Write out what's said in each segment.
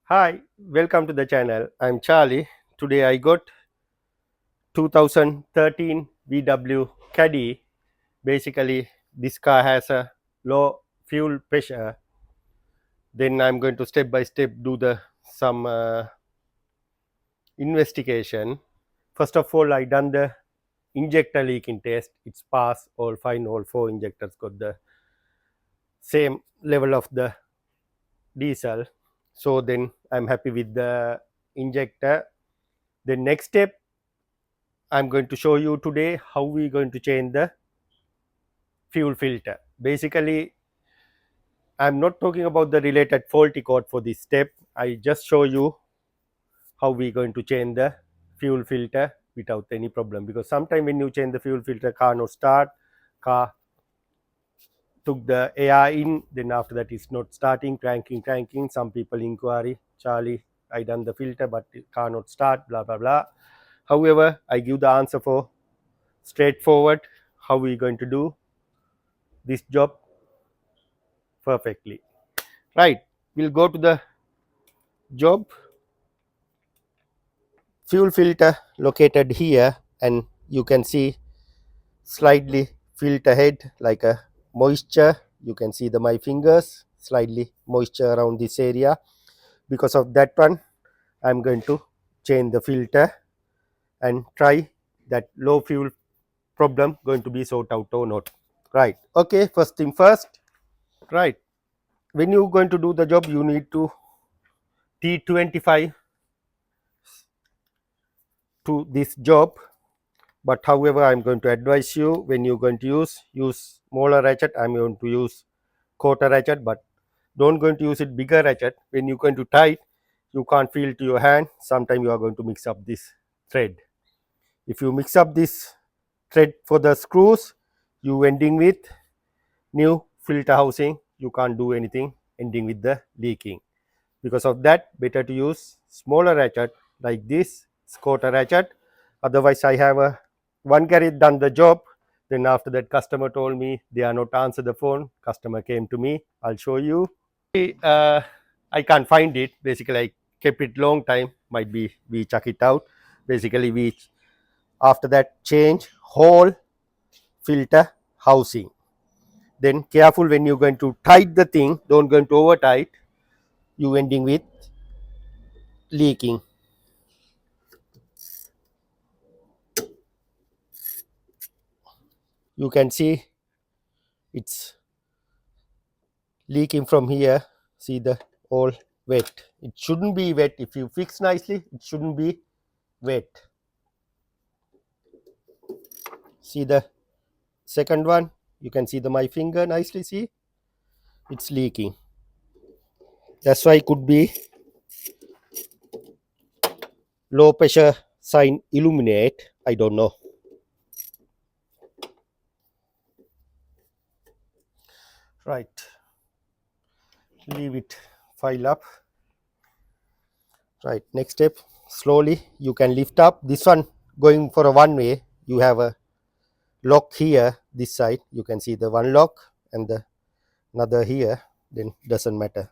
Hi, welcome to the channel. I'm Charlie. Today I got 2013 VW Caddy. Basically, this car has a low fuel pressure. Then I'm going to step by step do the some investigation. First of all, I done the injector leaking test. It's passed. All fine. All four injectors got the same level of the diesel. So then I'm happy with the injector. The next step I'm going to show you today how we going to change the fuel filter. Basically, I'm not talking about the related faulty code for this step. I just show you how we going to change the fuel filter without any problem, because sometime when you change the fuel filter, car not start, car took the air in, then after that it's not starting, cranking. Some people inquiry, Charlie, I done the filter but car not start, blah blah blah. However, I give the answer for straightforward how we going to do this job perfectly. Right, we'll go to the job. Fuel filter located here, and you can see slightly filter head like a moisture. You can see my fingers slightly moisture around this area. Because of that one, I'm going to change the filter and try that low fuel problem going to be sorted out or not. Right, okay, first thing first. Right, when you're going to do the job, you need to T25 to this job. But however, I'm going to advise you, when you're going to use smaller ratchet. I'm going to use quarter ratchet, but don't going to use it bigger ratchet. When you're going to tight, you can't feel to your hand. Sometimes you are going to mix up this thread. If you mix up this thread for the screws, you ending with new filter housing. You can't do anything, ending with the leaking. Because of that, better to use smaller ratchet like this quarter ratchet. Otherwise, I have a one carry done the job. Then after that, customer told me they are not answer the phone. Customer came to me. I'll show you. I can't find it. Basically, I kept it long time. Might be we chuck it out. Basically, we after that change whole filter housing. Then careful when you're going to tight the thing. Don't going to over tight. You ending with leaking. You can see it's leaking from here. See the all wet. It shouldn't be wet. If you fix nicely, it shouldn't be wet. See the second one, you can see my finger nicely. See, it's leaking. That's why it could be low pressure sign illuminate. I don't know. Right, leave it file up. Right, next step, slowly you can lift up. This one going for a one way. You have a lock here, this side. You can see the one lock and the another here. Then doesn't matter.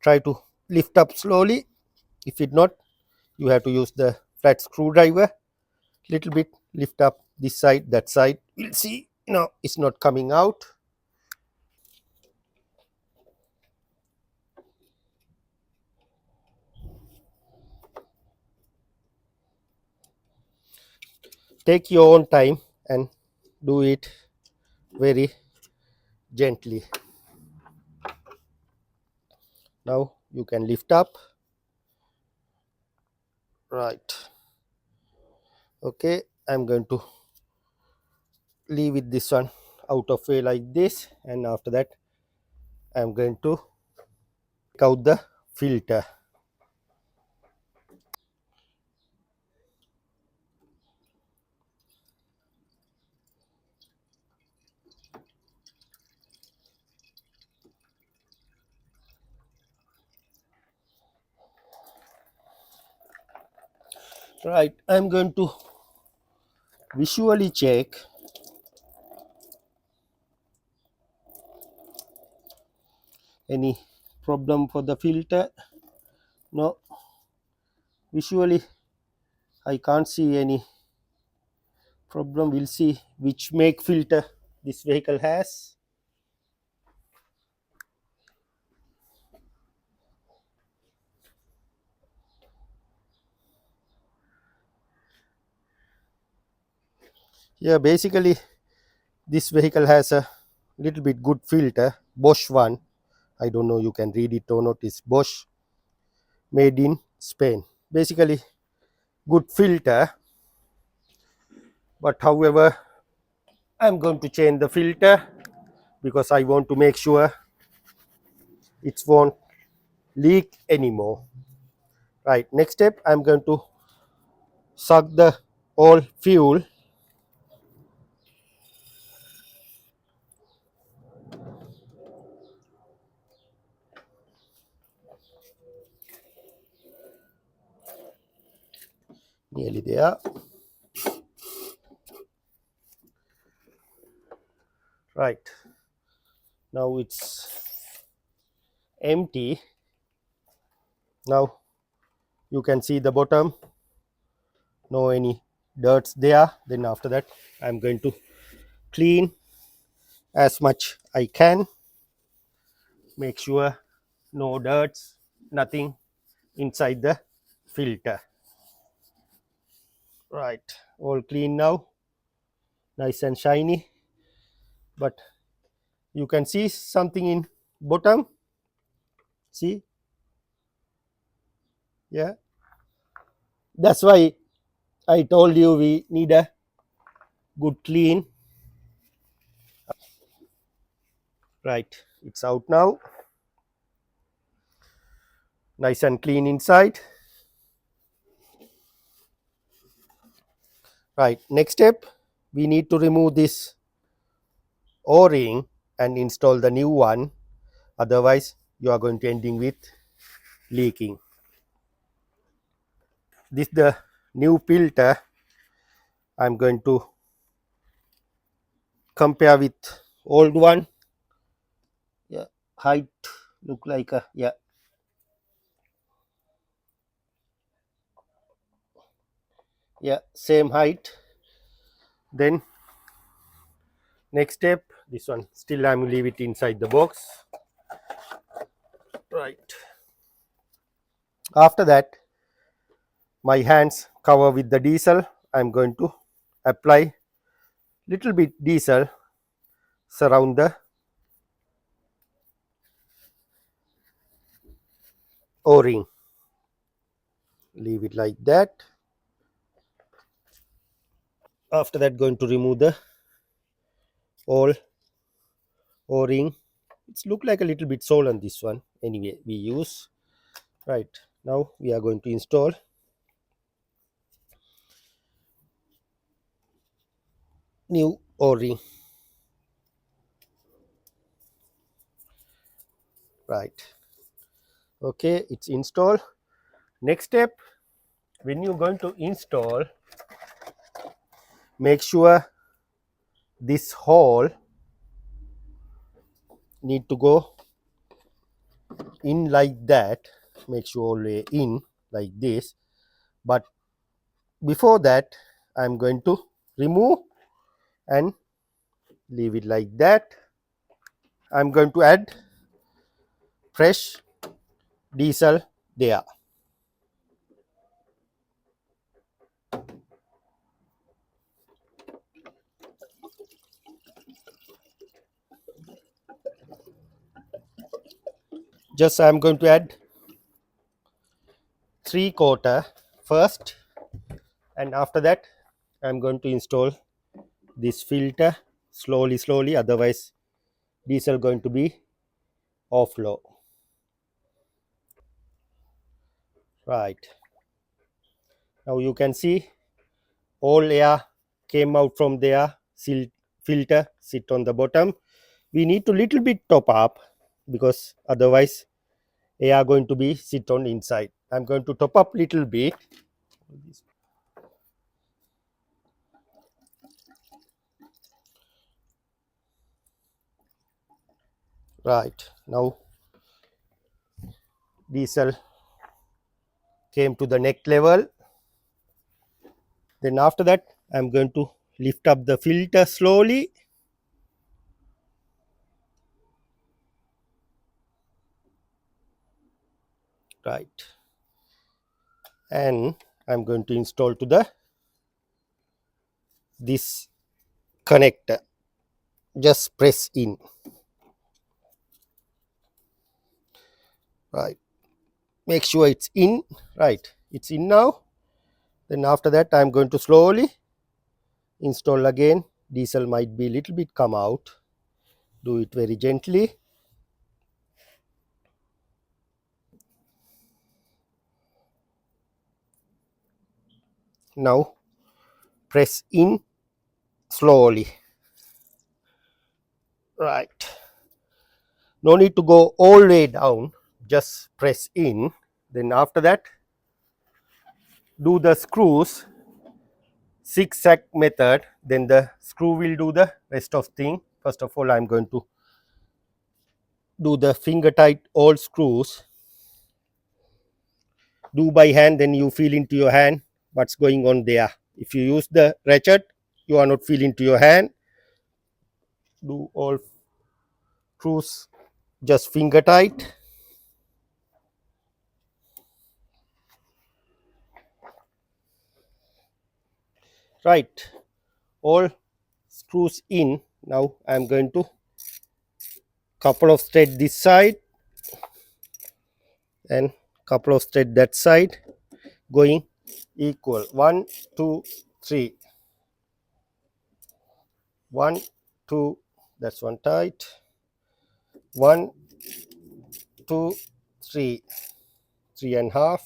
Try to lift up slowly. If it not, you have to use the flat screwdriver. Little bit lift up this side, that side. We'll see. No, it's not coming out. Take your own time and do it very gently. Now you can lift up. Right, okay, I'm going to leave it this one out of way like this, and after that I'm going to take out the filter. Right, I'm going to visually check any problem for the filter. No, visually I can't see any problem. We'll see which make filter this vehicle has. Yeah, basically this vehicle has a little bit good filter, Bosch one. I don't know you can read it or not. It's Bosch, made in Spain. Basically good filter, but however I'm going to change the filter because I want to make sure it won't leak anymore. Right, next step I'm going to suck the all fuel. Nearly there. Right, now it's empty. Now you can see the bottom, no any dirts there. Then after that I'm going to clean as much I can, make sure no dirts, nothing inside the filter. Right, all clean now, nice and shiny. But you can see something in bottom. See, yeah, that's why I told you we need a good clean. Right, it's out now, nice and clean inside. Right, next step we need to remove this o-ring and install the new one, otherwise you are going to ending with leaking. This the new filter. I'm going to compare with old one. Yeah, height look like a, yeah, yeah, same height. Then next step, this one still I'm leave it inside the box. Right, after that my hands cover with the diesel. I'm going to apply little bit diesel, surround the o-ring, leave it like that. After that going to remove the all o-ring. It's look like a little bit swollen, this one anyway we use. Right, now we are going to install new o-ring. Right, okay, it's installed. Next step, when you're going to install, make sure this hole need to go in like that. Make sure all the way in like this. But before that I'm going to remove and leave it like that. I'm going to add fresh diesel there. Just I'm going to add 3/4 first, and after that I'm going to install this filter slowly, otherwise diesel going to be off low. Right, now you can see all air came out from there. Filter sit on the bottom. We need to little bit top up because otherwise air going to be sit on inside. I'm going to top up little bit. Right, now diesel came to the neck level. Then after that I am going to lift up the filter slowly. Right. And I am going to install to the this connector. Just press in. Right. Make sure it's in. Right. It's in now. Then after that I am going to slowly install again. Diesel might be a little bit come out. Do it very gently. Now press in slowly. Right. No need to go all the way down. Just press in. Then after that do the screws zigzag method. Then the screw will do the rest of thing. First of all I am going to do the finger tight all screws. Do by hand, then you feel into your hand what's going on there. If you use the ratchet you are not feeling to your hand. Do all screws just finger tight. Right, all screws in. Now I am going to couple of thread this side and couple of thread that side, going equal. 1 2 3, 1 2, that's one tight, 1 2 3, 3.5.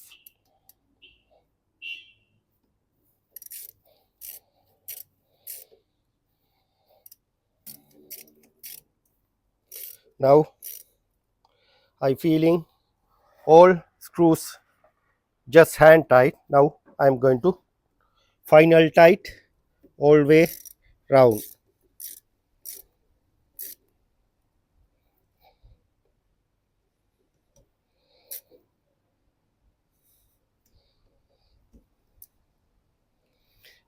Now I feeling all screws just hand tight. Now I am going to final tight all way round.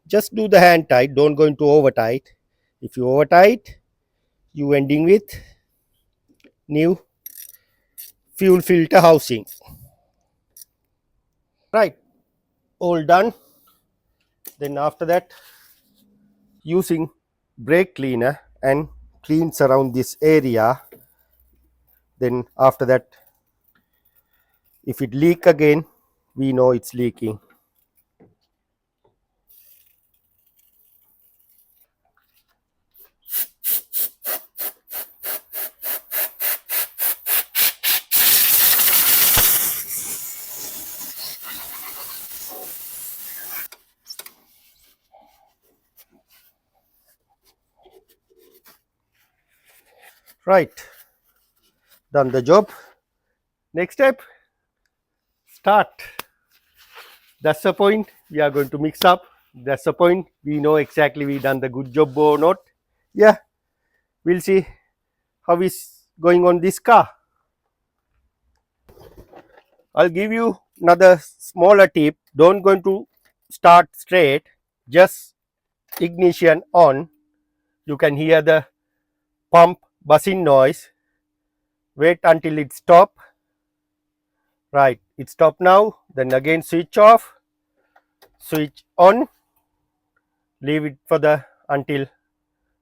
Just do the hand tight, don't go into over tight. If you over tight you ending with new fuel filter housing. Right, all done. Then after that using brake cleaner and cleans around this area. Then after that if it leak again we know it's leaking. Right, done the job. Next step, start. That's the point. We are going to mix up. That's the point. We know exactly we done the good job or not. Yeah, we'll see how is going on this car. I'll give you another smaller tip. Don't going to start straight. Just ignition on. You can hear the pump buzzing noise. Wait until it stop. Right, it stopped now. Then again switch off. Switch on. Leave it for the until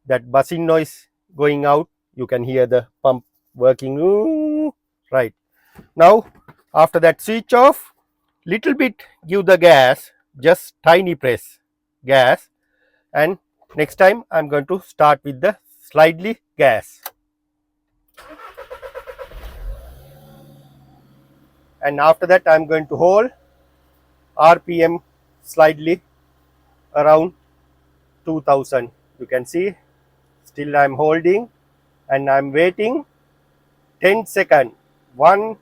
that buzzing noise going out. You can hear the pump working. Right, now after that switch off, little bit give the gas, just tiny press gas, and next time I am going to start with the slightly gas, and after that I am going to hold RPM slightly around 2000. You can see still I am holding and I am waiting 10 seconds. 1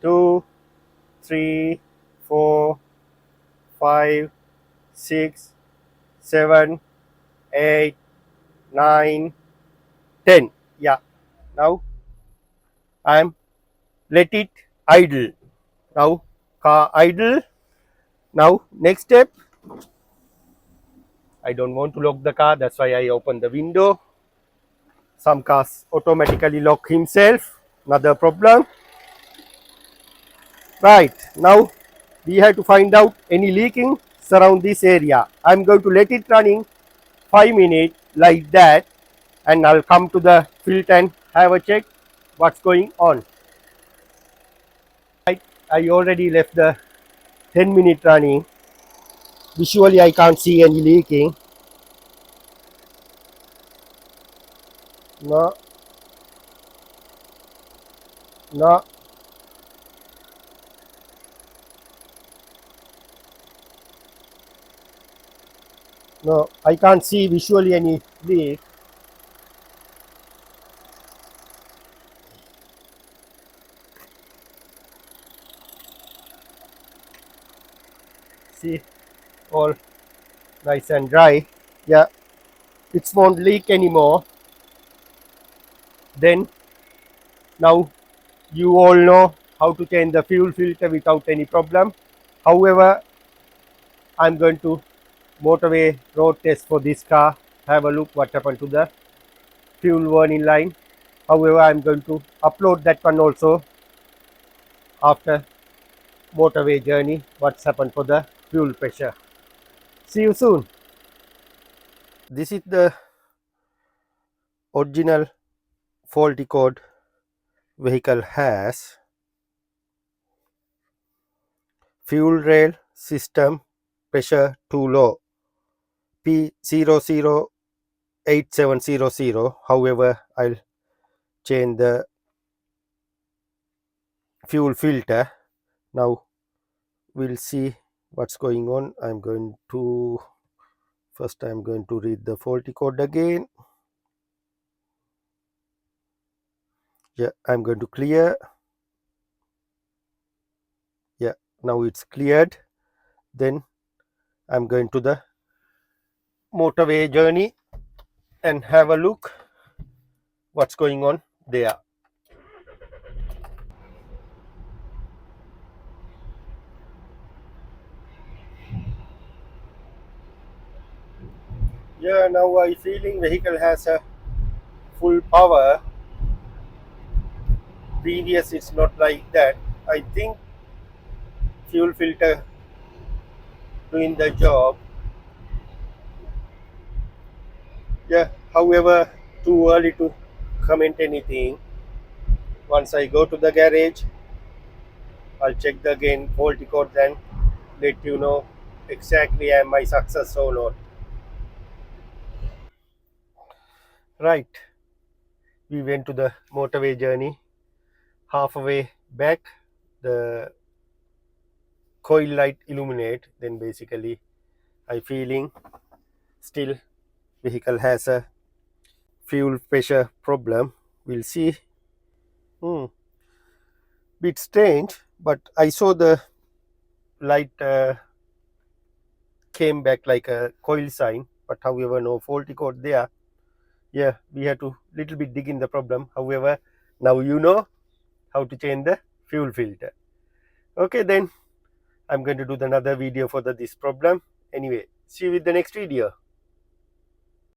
2 3 4 5 6 7 8 9 10. Yeah, now I am let it idle. Now car idle. Now next step, I don't want to lock the car, that's why I open the window. Some cars automatically lock himself, another problem. Right, now we have to find out any leaking surround this area. I'm going to let it running 5 minutes like that, and I'll come to the filter and have a check what's going on. I already left the 10-minute running. Visually I can't see any leaking. No, no, no, I can't see visually any leak. See, all nice and dry. Yeah, it won't leak anymore. Then now you all know how to change the fuel filter without any problem. However, I'm going to motorway road test for this car. Have a look what happened to the fuel warning line. However, I'm going to upload that one also after motorway journey. What's happened for the fuel pressure. See you soon. This is the original faulty code vehicle has. Fuel rail system pressure too low, P008700. However, I'll change the fuel filter. Now we'll see what's going on. I'm going to read the faulty code again. Yeah, I'm going to clear. Yeah, now it's cleared. Then I'm going to the motorway journey and have a look what's going on there. Yeah, now I feeling vehicle has a full power. Previous it's not like that. I think fuel filter doing the job. Yeah, however, too early to comment anything. Once I go to the garage, I'll check the again faulty code and let you know exactly am I success or not. Right, we went to the motorway journey. Halfway back, the coil light illuminate. Then basically, I feeling still vehicle has a fuel pressure problem. We'll see. Bit strange, but I saw the light came back like a coil sign, but however no faulty code there. Yeah, we had to little bit dig in the problem. However, now you know how to change the fuel filter. Okay, then I'm going to do another video for this problem. Anyway, see you with the next video.